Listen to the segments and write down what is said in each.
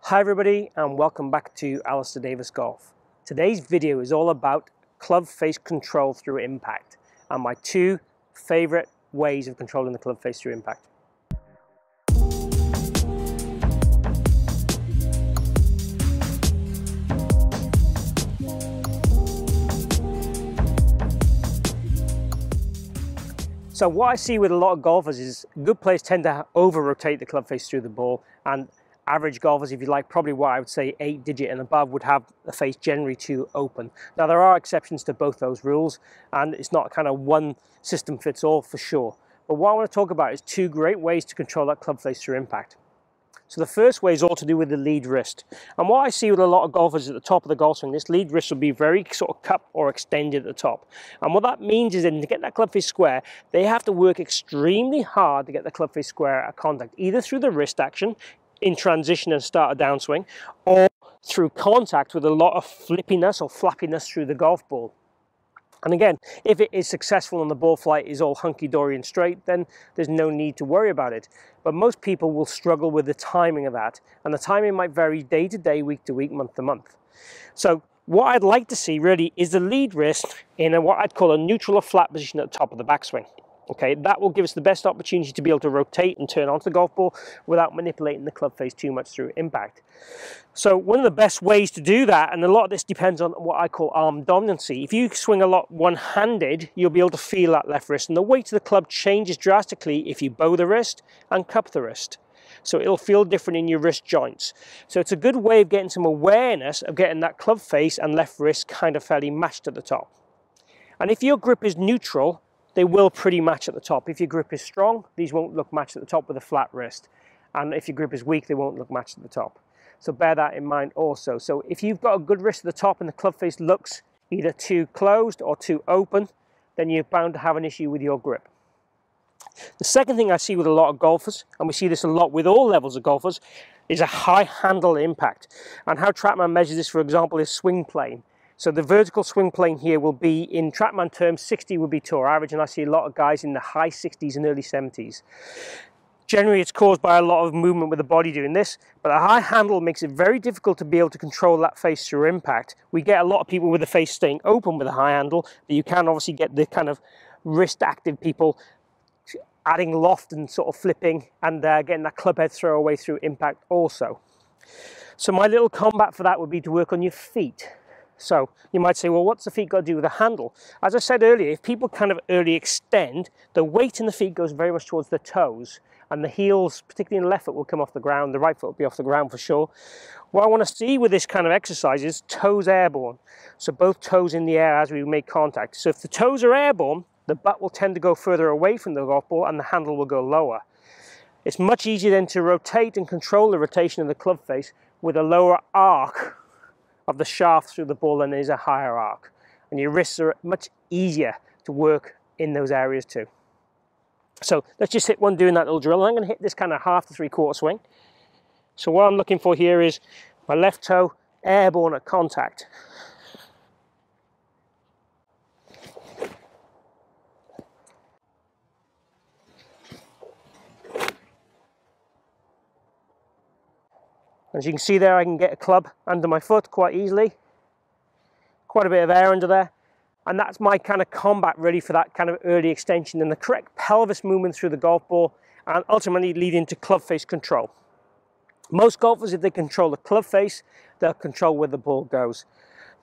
Hi everybody and welcome back to Alistair Davies Golf. Today's video is all about club face control through impact and my two favorite ways of controlling the club face through impact. So what I see with a lot of golfers is good players tend to over-rotate the club face through the ball, and average golfers, if you like, probably what I would say 8-digit and above, would have the face generally too open. Now there are exceptions to both those rules, and it's not kind of one system fits all for sure. But what I want to talk about is two great ways to control that club face through impact. So the first way is all to do with the lead wrist. And what I see with a lot of golfers at the top of the golf swing, this lead wrist will be very sort of cupped or extended at the top. And what that means is that to get that club face square, they have to work extremely hard to get the club face square at contact, either through the wrist action, in transition and start a downswing, or through contact with a lot of flippiness or flappiness through the golf ball. And again, if it is successful and the ball flight is all hunky-dory and straight, then there's no need to worry about it. But most people will struggle with the timing of that, and the timing might vary day to day, week to week, month to month. So what I'd like to see really is the lead wrist in what I'd call a neutral or flat position at the top of the backswing. Okay, that will give us the best opportunity to be able to rotate and turn onto the golf ball without manipulating the club face too much through impact. So one of the best ways to do that, and a lot of this depends on what I call arm dominancy. If you swing a lot one-handed, you'll be able to feel that left wrist, and the weight of the club changes drastically if you bow the wrist and cup the wrist. So it'll feel different in your wrist joints. So it's a good way of getting some awareness of getting that club face and left wrist kind of fairly matched at the top. And if your grip is neutral, they will pretty match at the top. If your grip is strong, these won't look matched at the top with a flat wrist. And if your grip is weak, they won't look matched at the top. So bear that in mind also. So if you've got a good wrist at the top and the club face looks either too closed or too open, then you're bound to have an issue with your grip. The second thing I see with a lot of golfers, and we see this a lot with all levels of golfers, is a high handle impact. And how Trackman measures this, for example, is swing plane. So the vertical swing plane here will be, in Trackman terms, 60 would be tour average, and I see a lot of guys in the high 60s and early 70s. Generally, it's caused by a lot of movement with the body doing this, but a high handle makes it very difficult to be able to control that face through impact. We get a lot of people with the face staying open with a high handle, but you can obviously get the kind of wrist active people adding loft and sort of flipping and getting that club head throw away through impact also. So my little combat for that would be to work on your feet. So you might say, well, what's the feet got to do with the handle? As I said earlier, if people kind of early extend, the weight in the feet goes very much towards the toes, and the heels, particularly in the left foot, will come off the ground. The right foot will be off the ground for sure. What I want to see with this kind of exercise is toes airborne. So both toes in the air as we make contact. So if the toes are airborne, the butt will tend to go further away from the golf ball and the handle will go lower. It's much easier then to rotate and control the rotation of the club face with a lower arc of the shaft through the ball than is a higher arc. And your wrists are much easier to work in those areas too. So let's just hit one doing that little drill. I'm going to hit this kind of half to three-quarter swing. So what I'm looking for here is my left toe airborne at contact. As you can see there, I can get a club under my foot quite easily. Quite a bit of air under there. And that's my kind of combat really for that kind of early extension and the correct pelvis movement through the golf ball and ultimately leading to club face control. Most golfers, if they control the club face, they'll control where the ball goes.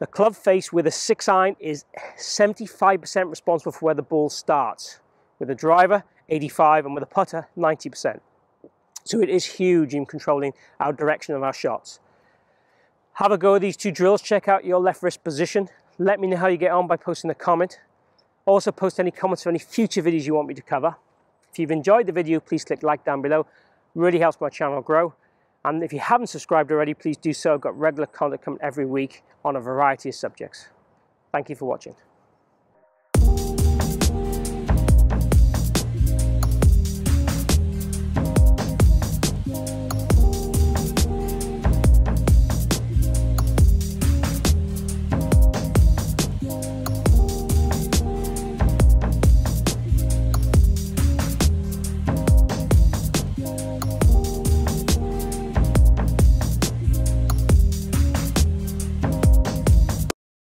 The club face with a 6-iron is 75% responsible for where the ball starts. With a driver, 85%, and with a putter, 90%. So it is huge in controlling our direction of our shots. Have a go at these two drills. Check out your left wrist position. Let me know how you get on by posting a comment. Also post any comments for any future videos you want me to cover. If you've enjoyed the video, please click like down below. Really helps my channel grow. And if you haven't subscribed already, please do so. I've got regular content coming every week on a variety of subjects. Thank you for watching.